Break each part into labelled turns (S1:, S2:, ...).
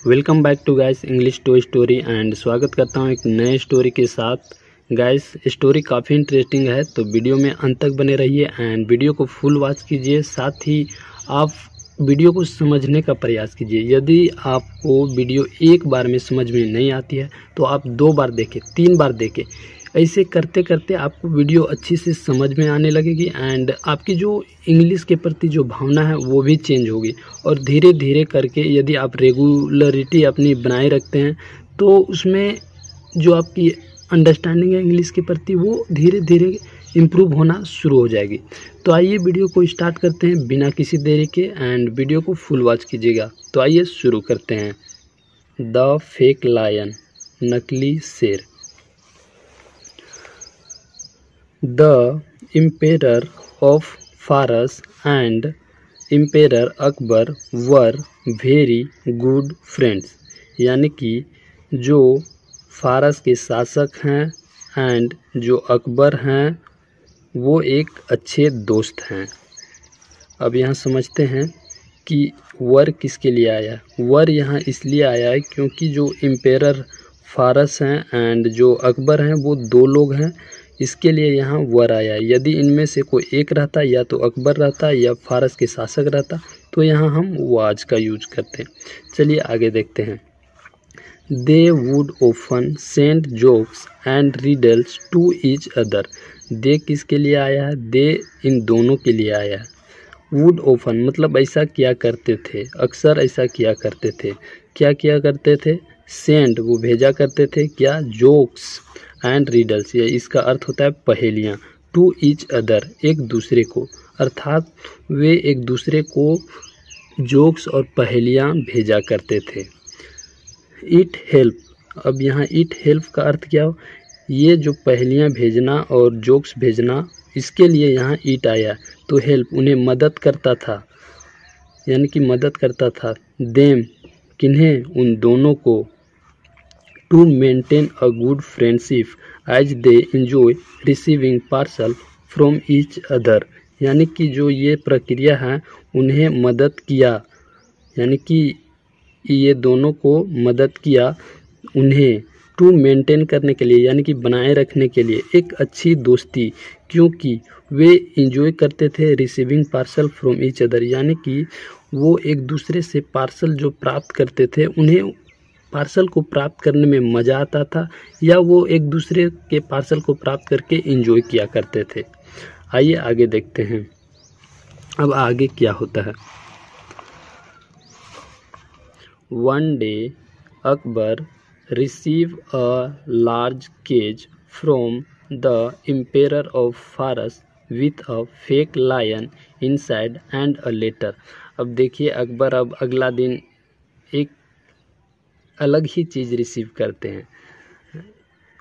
S1: Welcome back to guys English to story and स्वागत करता हूं एक नए स्टोरी के साथ। गाइस स्टोरी काफ़ी इंटरेस्टिंग है तो वीडियो में अंत तक बने रहिए एंड वीडियो को फुल वॉच कीजिए। साथ ही आप वीडियो को समझने का प्रयास कीजिए। यदि आपको वीडियो एक बार में समझ में नहीं आती है तो आप 2 बार देखें, 3 बार देखें। ऐसे करते करते आपको वीडियो अच्छी से समझ में आने लगेगी एंड आपकी जो इंग्लिश के प्रति जो भावना है वो भी चेंज होगी। और धीरे धीरे करके यदि आप रेगुलरिटी अपनी बनाए रखते हैं तो उसमें जो आपकी अंडरस्टैंडिंग है इंग्लिश के प्रति वो धीरे धीरे इम्प्रूव होना शुरू हो जाएगी। तो आइए वीडियो को स्टार्ट करते हैं बिना किसी देरी के एंड वीडियो को फुल वॉच कीजिएगा। तो आइए शुरू करते हैं। द फेक लायन, नकली शेर। The Emperor of Faras and Emperor Akbar were very good friends। यानी कि जो फारस के शासक हैं एंड जो अकबर हैं वो एक अच्छे दोस्त हैं। अब यहाँ समझते हैं कि वर किसके लिए आया। वर यहाँ इसलिए आया है क्योंकि जो एम्पेरर फारस हैं एंड जो अकबर हैं वो 2 लोग हैं, इसके लिए यहाँ वर आया है। यदि इनमें से कोई एक रहता, या तो अकबर रहता या फारस के शासक रहता, तो यहाँ हम वाज का यूज करते हैं। चलिए आगे देखते हैं। They would often send jokes and riddles to each other. दे किसके लिए आया है? दे इन दोनों के लिए आया है। वुड ओफन मतलब ऐसा किया करते थे, अक्सर ऐसा किया करते थे। क्या किया करते थे? सेंड वो भेजा करते थे, क्या? जोक्स एंड रिडल्स, ये इसका अर्थ होता है पहेलियाँ। टू ईच अदर एक दूसरे को, अर्थात वे एक दूसरे को जोक्स और पहेलियाँ भेजा करते थे। इट हेल्प, अब यहाँ इट हेल्प का अर्थ क्या हो? ये जो पहेलियाँ भेजना और जोक्स भेजना इसके लिए यहाँ इट आया। तो हेल्प उन्हें मदद करता था, यानी कि मदद करता था। देम किन्हें? उन दोनों को। To maintain a good friendship as they enjoy receiving parcel from each other. यानी कि जो ये प्रक्रिया है उन्हें मदद किया, यानी कि ये दोनों को मदद किया उन्हें टू मेंटेन करने के लिए, यानी कि बनाए रखने के लिए एक अच्छी दोस्ती, क्योंकि वे इंजॉय करते थे receiving parcel from each other, यानी कि वो एक दूसरे से पार्सल जो प्राप्त करते थे उन्हें पार्सल को प्राप्त करने में मज़ा आता था, या वो एक दूसरे के पार्सल को प्राप्त करके एंजॉय किया करते थे। आइए आगे देखते हैं अब आगे क्या होता है। One day Akbar receive a large cage from the emperor of Faras with a fake lion inside and a letter. अब देखिए अकबर अब अगला दिन एक अलग ही चीज़ रिसीव करते हैं।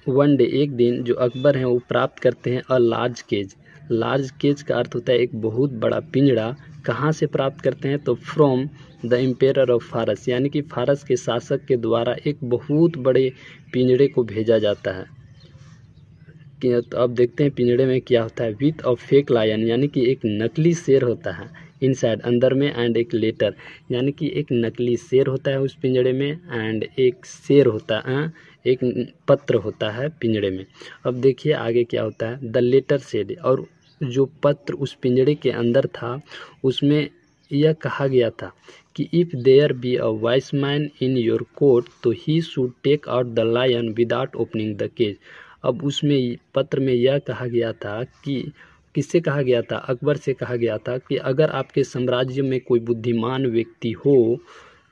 S1: वन डे एक दिन जो अकबर हैं वो प्राप्त करते हैं a large cage. Large cage का अर्थ होता है एक बहुत बड़ा पिंजड़ा। कहाँ से प्राप्त करते हैं? तो फ्रॉम द एम्पेरर ऑफ फारस, यानी कि फारस के शासक के द्वारा एक बहुत बड़े पिंजड़े को भेजा जाता है। तो अब देखते हैं पिंजड़े में क्या होता है। विथ अ फेक लायन, यानी कि एक नकली शेर होता है। इनसाइड अंदर में एंड एक लेटर, यानी कि एक नकली शेर होता है उस पिंजड़े में एंड एक शेर होता है, एक पत्र होता है पिंजड़े में। अब देखिए आगे क्या होता है। द लेटर सेड, और जो पत्र उस पिंजड़े के अंदर था उसमें यह कहा गया था कि if there be a wise man in your court तो he should take out the lion without opening the cage. अब उसमें पत्र में यह कहा गया था कि किससे कहा गया था? अकबर से कहा गया था कि अगर आपके साम्राज्य में कोई बुद्धिमान व्यक्ति हो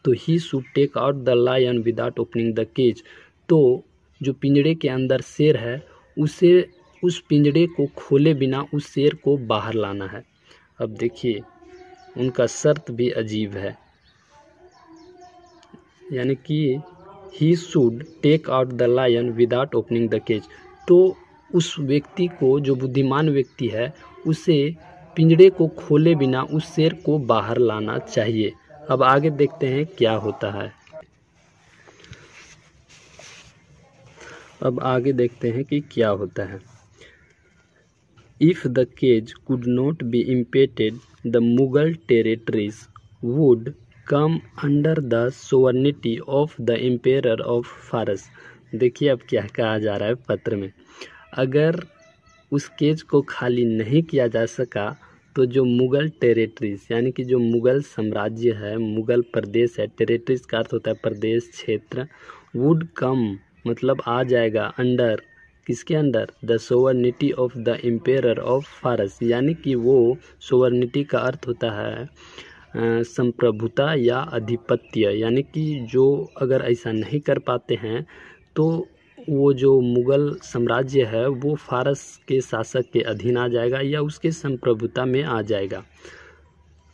S1: तो he should take out the lion without opening the cage. तो जो पिंजड़े के अंदर शेर है उसे उस पिंजड़े को खोले बिना उस शेर को बाहर लाना है। अब देखिए उनका शर्त भी अजीब है, यानी कि he should take out the lion without opening the cage. तो उस व्यक्ति को, जो बुद्धिमान व्यक्ति है, उसे पिंजड़े को खोले बिना उस शेर को बाहर लाना चाहिए। अब आगे देखते हैं क्या होता है। अब आगे देखते हैं कि क्या होता है। If the cage could not be emptied the Mughal territories would come under the sovereignty of the emperor of Faras. देखिए अब क्या कहा जा रहा है पत्र में, अगर उस केज को खाली नहीं किया जा सका तो जो मुग़ल टेरिटरीज यानी कि जो मुग़ल साम्राज्य है, मुग़ल प्रदेश है, टेरिटरीज का अर्थ होता है प्रदेश, क्षेत्र, वुड कम मतलब आ जाएगा, अंडर किसके under, the sovereignty of the emperor of फारस, यानी कि वो सोवर्निटी का अर्थ होता है संप्रभुता या अधिपत्य, यानी कि जो अगर ऐसा नहीं कर पाते हैं तो वो जो मुग़ल साम्राज्य है वो फारस के शासक के अधीन आ जाएगा या उसके संप्रभुता में आ जाएगा।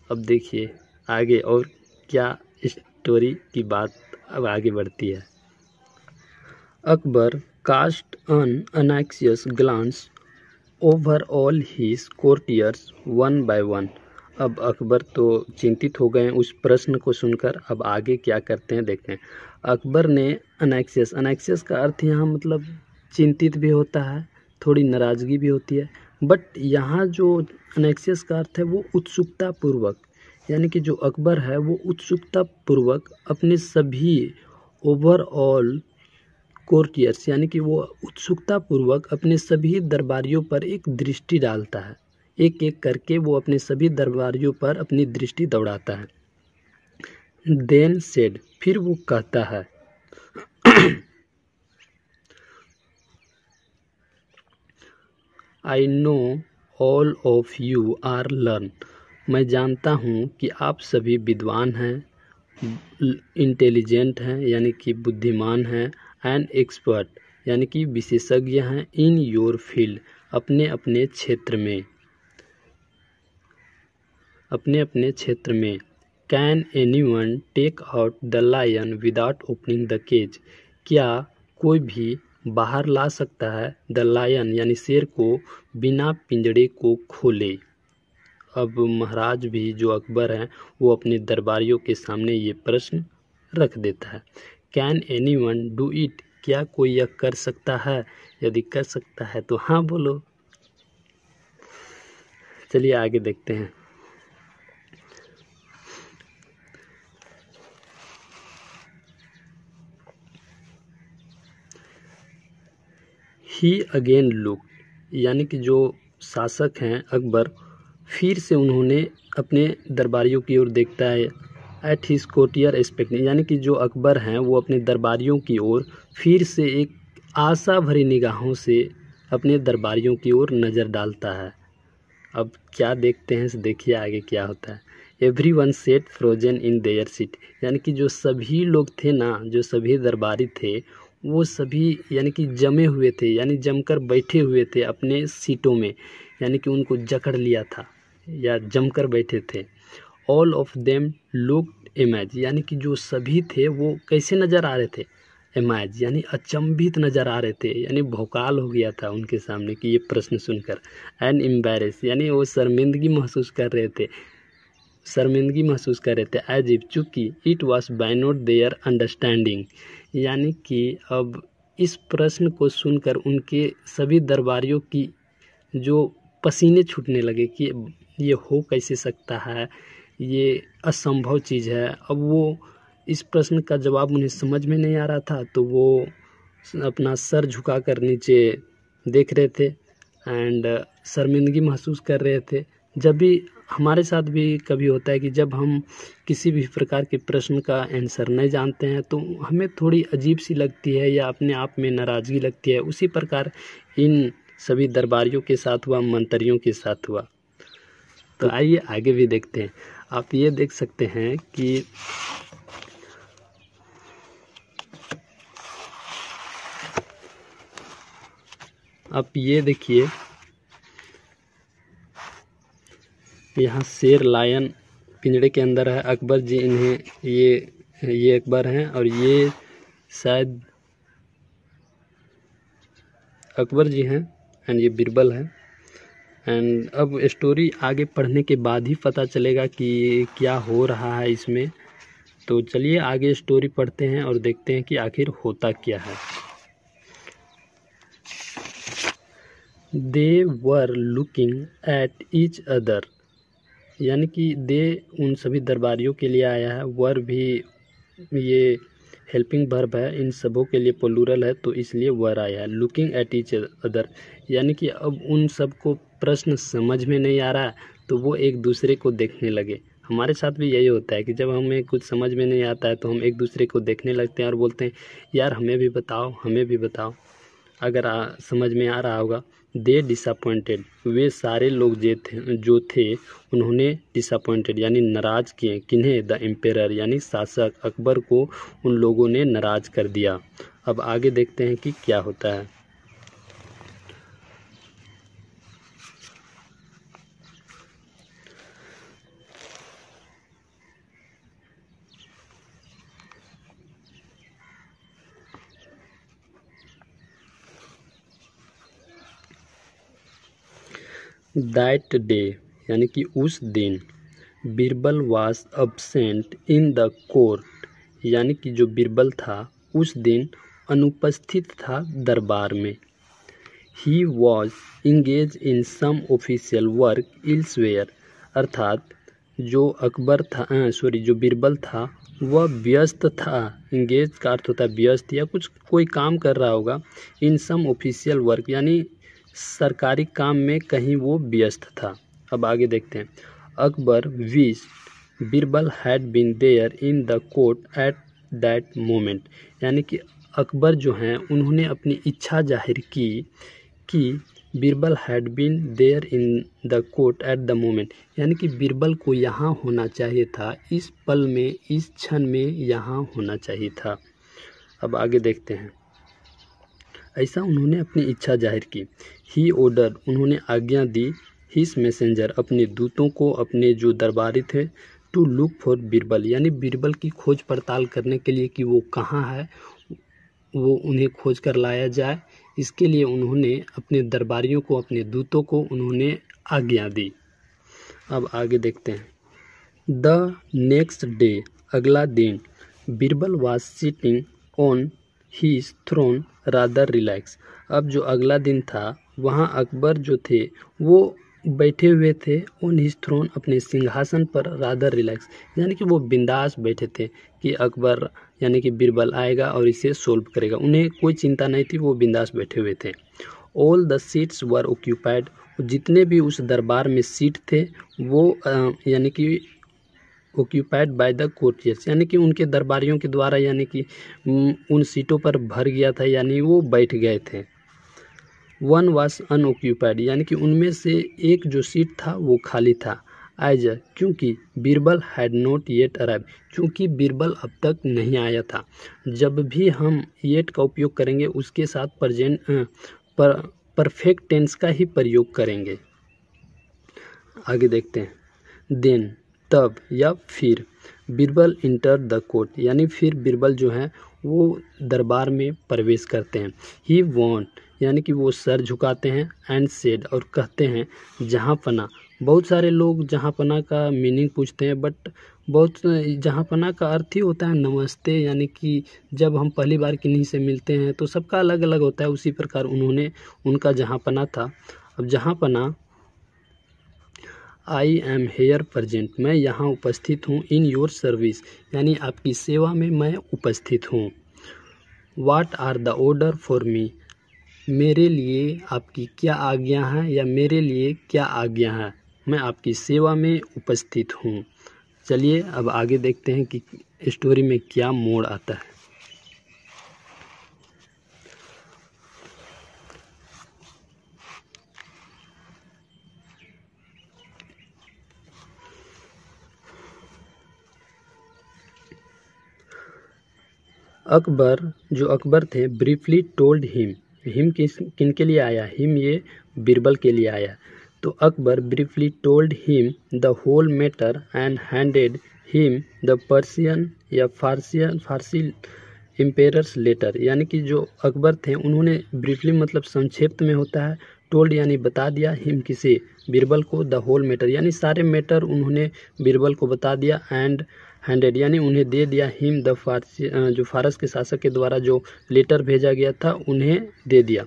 S1: अब देखिए आगे और क्या स्टोरी की बात अब आगे बढ़ती है। Akbar cast an anxious glance over all his courtiers one by one। अब अकबर तो चिंतित हो गए उस प्रश्न को सुनकर। अब आगे क्या करते हैं देखते हैं। अकबर ने अनैक्सियस का अर्थ यहाँ मतलब चिंतित भी होता है, थोड़ी नाराज़गी भी होती है, बट यहाँ जो अनैक्सियस का अर्थ है वो उत्सुकता पूर्वक, यानी कि जो अकबर है वो उत्सुकता पूर्वक अपने सभी ओवरऑल कोर्टियर्स यानी कि वो उत्सुकता पूर्वक अपने सभी दरबारियों पर एक दृष्टि डालता है, एक एक करके वो अपने सभी दरबारियों पर अपनी दृष्टि दौड़ाता है। देन सेड फिर वो कहता है I know all of you are learn, मैं जानता हूँ कि आप सभी विद्वान हैं, इंटेलिजेंट हैं यानी कि बुद्धिमान हैं, एंड एक्सपर्ट यानी कि विशेषज्ञ हैं, इन योर फील्ड अपने अपने क्षेत्र में, can anyone take out the lion without opening the cage, क्या कोई भी बाहर ला सकता है द लायन यानी शेर को बिना पिंजड़े को खोले। अब महाराज भी जो अकबर हैं वो अपने दरबारियों के सामने ये प्रश्न रख देता है, कैन एनीवन डू इट, क्या कोई यह कर सकता है, यदि कर सकता है तो हाँ बोलो। चलिए आगे देखते हैं। ही अगेन लुक यानी कि जो शासक हैं अकबर फिर से उन्होंने अपने दरबारियों की ओर देखता है, एट हिज कोर्टियर एक्सपेक्टिंग यानी कि जो अकबर हैं वो अपने दरबारियों की ओर फिर से एक आशा भरी निगाहों से अपने दरबारियों की ओर नज़र डालता है। अब क्या देखते हैं, देखिए आगे क्या होता है। Every one set frozen in their seat यानी कि जो सभी लोग थे ना, जो सभी दरबारी थे वो सभी यानी कि जमे हुए थे, यानी जमकर बैठे हुए थे अपने सीटों में, यानी कि उनको जकड़ लिया था या जमकर बैठे थे। All of them looked image यानी कि जो सभी थे वो कैसे नज़र आ रहे थे, एमेज यानी अचंभित नज़र आ रहे थे, यानी भौकाल हो गया था उनके सामने कि ये प्रश्न सुनकर। एंड एम्बैरेस यानी वो शर्मिंदगी महसूस कर रहे थे, एज इफ चूँकि it was by not their understanding यानी कि अब इस प्रश्न को सुनकर उनके सभी दरबारियों की जो पसीने छूटने लगे कि ये हो कैसे सकता है, ये असंभव चीज़ है। अब वो इस प्रश्न का जवाब उन्हें समझ में नहीं आ रहा था तो वो अपना सर झुकाकर नीचे देख रहे थे एंड शर्मिंदगी महसूस कर रहे थे। जब भी हमारे साथ भी कभी होता है कि जब हम किसी भी प्रकार के प्रश्न का आंसर नहीं जानते हैं तो हमें थोड़ी अजीब सी लगती है या अपने आप में नाराज़गी लगती है, उसी प्रकार इन सभी दरबारियों के साथ हुआ, मंत्रियों के साथ हुआ। तो आइए आगे भी देखते हैं। आप ये देख सकते हैं कि आप ये देखिए यहाँ शेर लायन पिंजड़े के अंदर है, अकबर जी इन्हें ये अकबर हैं और ये शायद अकबर जी हैं एंड ये बिरबल है। एंड अब स्टोरी आगे पढ़ने के बाद ही पता चलेगा कि क्या हो रहा है इसमें। तो चलिए आगे स्टोरी पढ़ते हैं और देखते हैं कि आखिर होता क्या है। They were looking at each other यानी कि दे उन सभी दरबारियों के लिए आया है। वर भी ये हेल्पिंग वर्ब है, इन सबों के लिए प्लूरल है तो इसलिए वर आया है। लुकिंग एट ईच अदर, यानी कि अब उन सबको प्रश्न समझ में नहीं आ रहा है तो वो एक दूसरे को देखने लगे। हमारे साथ भी यही होता है कि जब हमें कुछ समझ में नहीं आता है तो हम एक दूसरे को देखने लगते हैं और बोलते हैं यार हमें भी बताओ, हमें भी बताओ। अगर समझ में आ रहा होगा, दे डिसअपॉइंटेड, वे सारे लोग जो थे उन्होंने डिसअपॉइंटेड यानी नाराज़ किए। किन्हें? द एम्पेरर यानी शासक अकबर को उन लोगों ने नाराज़ कर दिया। अब आगे देखते हैं कि क्या होता है। दैट डे यानी कि उस दिन, Birbal was absent in the court, यानी कि जो बीरबल था उस दिन अनुपस्थित था दरबार में। He was engage in some official work elsewhere, अर्थात जो अकबर था जो बीरबल था वह व्यस्त था। इंगेज का अर्थ होता है व्यस्त या कुछ कोई काम कर रहा होगा। इन सम ऑफिशियल वर्क यानी सरकारी काम में कहीं वो व्यस्त था। अब आगे देखते हैं। Akbar wish Birbal had been there in the court at that moment, यानी कि अकबर जो हैं उन्होंने अपनी इच्छा जाहिर की कि Birbal had been there in the court at the moment, यानी कि बीरबल को यहाँ होना चाहिए था, इस पल में, इस क्षण में यहाँ होना चाहिए था। अब आगे देखते हैं। ऐसा उन्होंने अपनी इच्छा जाहिर की। ही ऑर्डर, उन्होंने आज्ञा दी। हिज मैसेंजर, अपने दूतों को, अपने जो दरबारी थे, टू लुक फॉर बीरबल, यानी बीरबल की खोज पड़ताल करने के लिए कि वो कहाँ है, वो उन्हें खोज कर लाया जाए। इसके लिए उन्होंने अपने दरबारियों को, अपने दूतों को उन्होंने आज्ञा दी। अब आगे देखते हैं। द नेक्स्ट डे, अगला दिन, Birbal was sitting on his throne rather relax. अब जो अगला दिन था वहाँ अकबर जो थे वो बैठे हुए थे ऑन हिज थ्रोन, अपने सिंहासन पर, रादर रिलैक्स यानी कि वो बिंदास बैठे थे कि अकबर यानी कि बीरबल आएगा और इसे सोल्व करेगा। उन्हें कोई चिंता नहीं थी, वो बिंदास बैठे हुए थे। All the seats were occupied, जितने भी उस दरबार में सीट थे वो यानी कि ऑक्यूपाइड बाय द कोर्टियर्स, यानी कि उनके दरबारियों के द्वारा, यानी कि उन सीटों पर भर गया था, यानी वो बैठ गए थे। वन वाज अनऑक्यूपाइड, यानी कि उनमें से एक जो सीट था वो खाली था। एज, क्योंकि Birbal had not yet arrive, क्योंकि बीरबल अब तक नहीं आया था। जब भी हम येट का उपयोग करेंगे उसके साथ परफेक्ट टेंस का ही प्रयोग करेंगे। आगे देखते हैं। देन, तब या फिर, बीरबल इंटर द कोर्ट, यानी फिर बीरबल जो है वो दरबार में प्रवेश करते हैं। ही वॉन्ट, यानी कि वो सर झुकाते हैं। एंड सेड, और कहते हैं जहाँ पना। बहुत सारे लोग जहाँ पना का मीनिंग पूछते हैं, बट बहुत जहाँ पना का अर्थ ही होता है नमस्ते, यानी कि जब हम पहली बार किन्हीं से मिलते हैं तो सबका अलग अलग होता है, उसी प्रकार उनका जहाँ पना था। अब जहाँ पना, आई एम हेयर प्रजेंट, मैं यहाँ उपस्थित हूँ। इन योर सर्विस, यानी आपकी सेवा में मैं उपस्थित हूँ। What are the order for me, मेरे लिए आपकी क्या आज्ञा है, या मेरे लिए क्या आज्ञा है, मैं आपकी सेवा में उपस्थित हूँ। चलिए अब आगे देखते हैं कि स्टोरी में क्या मोड़ आता है। अकबर थे, ब्रीफली टोल्ड हिम किन के लिए आया, हिम ये बीरबल के लिए आया। तो Akbar briefly told him the whole matter and handed him the Persian या फारसी एम्पेरर्स लेटर, यानी कि जो अकबर थे उन्होंने ब्रीफली मतलब संक्षेप में होता है, टोल्ड यानी बता दिया, हिम किसे, बीरबल को, द होल मैटर यानी सारे मैटर उन्होंने बीरबल को बता दिया, एंड हैंडेड यानी उन्हें दे दिया, हिम द फारसी जो फारस के शासक के द्वारा जो लेटर भेजा गया था उन्हें दे दिया।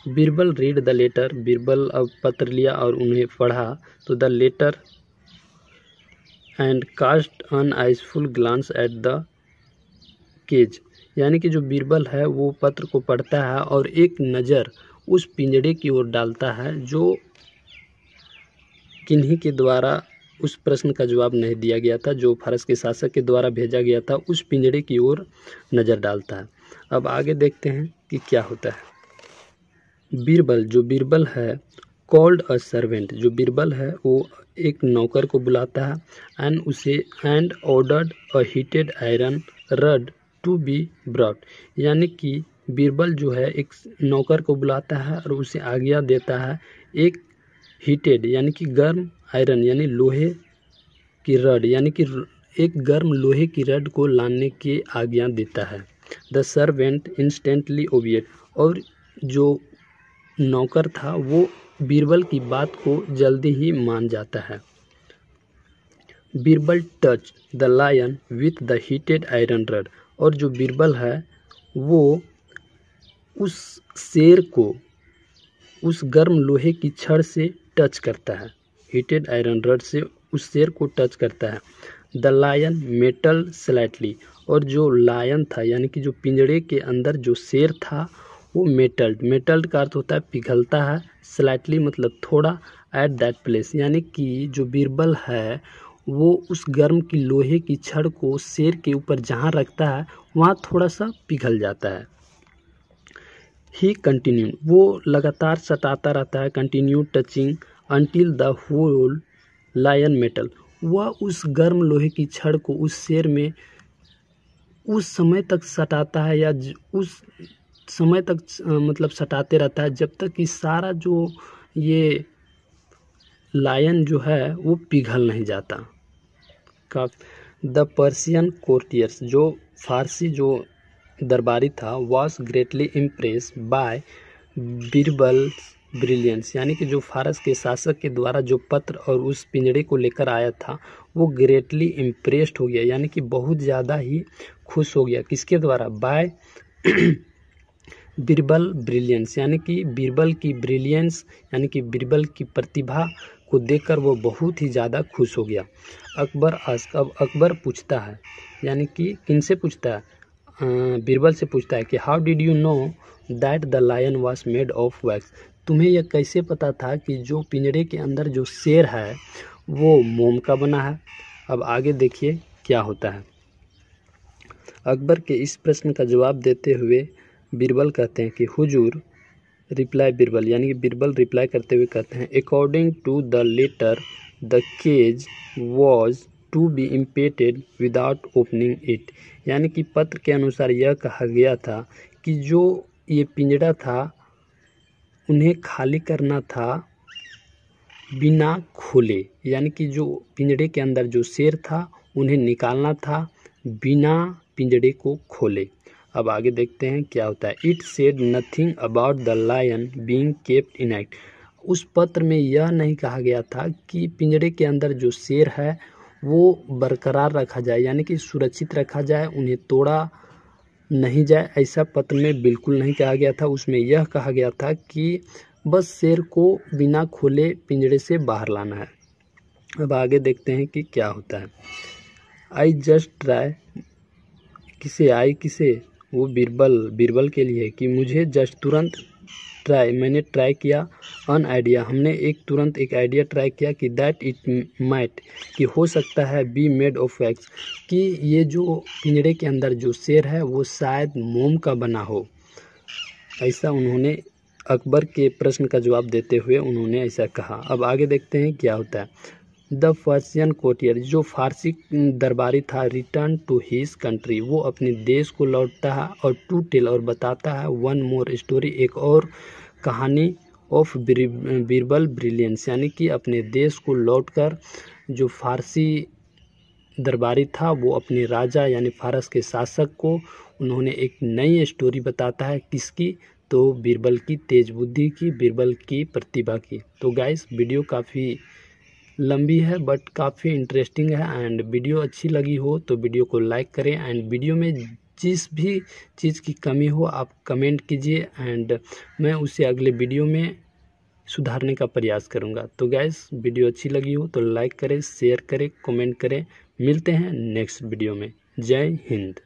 S1: Birbal read the letter, Birbal अब पत्र लिया और उन्हें पढ़ा। तो the letter and cast an eyeful glance at the cage, यानी कि जो बीरबल है वो पत्र को पढ़ता है और एक नज़र उस पिंजड़े की ओर डालता है जो किन्हीं के द्वारा उस प्रश्न का जवाब नहीं दिया गया था, जो फारस के शासक के द्वारा भेजा गया था, उस पिंजड़े की ओर नज़र डालता है। अब आगे देखते हैं कि क्या होता है। बीरबल है कॉल्ड अ सर्वेंट, जो बीरबल है वो एक नौकर को बुलाता है and ordered a heated iron rod to be brought, यानी कि बीरबल जो है एक नौकर को बुलाता है और उसे आज्ञा देता है एक हीटेड यानी कि गर्म आयरन यानी लोहे की रड यानी कि एक गर्म लोहे की रड को लाने की आज्ञा देता है। द सर्वेंट इंस्टेंटली ओबिएड, और जो नौकर था वो बीरबल की बात को जल्दी ही मान जाता है। Birbal touch the lion with the heated iron rod, और जो बीरबल है वो उस शेर को उस गर्म लोहे की छड़ से टच करता है, हीटेड आयरन रड से उस शेर को टच करता है। द लायन मेटल स्लाइटली, और जो लायन था यानी कि जो पिंजड़े के अंदर जो शेर था वो मेटल्ड का अर्थ होता है पिघलता है, स्लाइटली मतलब थोड़ा, एट दैट प्लेस, यानी कि जो बीरबल है वो उस गर्म की लोहे की छड़ को शेर के ऊपर जहाँ रखता है वहाँ थोड़ा सा पिघल जाता है। ही कंटिन्यू, वो लगातार सटाता रहता है, continue touching until the whole lion मेटल, वह उस गर्म लोहे की छड़ को उस शेर में उस समय तक सटाता है या उस समय तक मतलब सटाते रहता है जब तक कि सारा जो ये लायन जो है वो पिघल नहीं जाता। का द पर्शियन कोर्टियर्स, जो फारसी जो दरबारी था, was greatly impress by Birbal brilliance, यानी कि जो फारस के शासक के द्वारा जो पत्र और उस पिंजड़े को लेकर आया था वो ग्रेटली इम्प्रेस्ड हो गया, यानी कि बहुत ज़्यादा ही खुश हो गया। किसके द्वारा? बाय बीरबल ब्रिलियंस, यानी कि बीरबल की ब्रिलियंस यानी कि बीरबल की प्रतिभा को देखकर वो बहुत ही ज़्यादा खुश हो गया। अकबर आस्क, अब अकबर पूछता है, यानी कि किनसे पूछता है? बीरबल से पूछता है कि how did you know that the lion was made of wax, तुम्हें यह कैसे पता था कि जो पिंजड़े के अंदर जो शेर है वो मोम का बना है। अब आगे देखिए क्या होता है। अकबर के इस प्रश्न का जवाब देते हुए बीरबल कहते हैं कि हुजूर, रिप्लाई बीरबल, यानी कि बीरबल रिप्लाई करते हुए कहते हैं according to the letter the cage was to be emptied without opening it, यानी कि पत्र के अनुसार यह कहा गया था कि जो ये पिंजड़ा था उन्हें खाली करना था बिना खोले, यानी कि जो पिंजड़े के अंदर जो शेर था उन्हें निकालना था बिना पिंजड़े को खोले। अब आगे देखते हैं क्या होता है। It said nothing about the lion being kept intact, उस पत्र में यह नहीं कहा गया था कि पिंजड़े के अंदर जो शेर है वो बरकरार रखा जाए, यानी कि सुरक्षित रखा जाए, उन्हें तोड़ा नहीं जाए, ऐसा पत्र में बिल्कुल नहीं कहा गया था। उसमें यह कहा गया था कि बस शेर को बिना खोले पिंजड़े से बाहर लाना है। अब आगे देखते हैं कि क्या होता है। आई जस्ट ट्राई, किसे वो बीरबल के लिए कि मुझे जस्ट तुरंत ट्राई, मैंने ट्राई किया, अन आइडिया, हमने तुरंत एक आइडिया ट्राई किया कि दैट इट माइट, कि हो सकता है बी मेड ऑफ वैक्स, कि ये जो पिंजड़े के अंदर जो शेर है वो शायद मोम का बना हो। ऐसा उन्होंने अकबर के प्रश्न का जवाब देते हुए उन्होंने ऐसा कहा। अब आगे देखते हैं क्या होता है। द पर्शियन कोर्टियर, जो फारसी दरबारी था, रिटर्न टू हिज कंट्री, वो अपने देश को लौटता है और टू टेल, और बताता है वन मोर स्टोरी, एक और कहानी ऑफ बीरबल ब्रिलियंस, यानी कि अपने देश को लौटकर जो फारसी दरबारी था वो अपने राजा यानी फारस के शासक को उन्होंने एक नई स्टोरी बताता है। किसकी? तो बीरबल की तेज बुद्धि की, बीरबल की प्रतिभा की। तो गाइस वीडियो काफ़ी लंबी है बट काफ़ी इंटरेस्टिंग है, एंड वीडियो अच्छी लगी हो तो वीडियो को लाइक करें, एंड वीडियो में जिस भी चीज़ की कमी हो आप कमेंट कीजिए, एंड मैं उसे अगले वीडियो में सुधारने का प्रयास करूँगा। तो गैस वीडियो अच्छी लगी हो तो लाइक करें, शेयर करें, कमेंट करें। मिलते हैं नेक्स्ट वीडियो में। जय हिंद।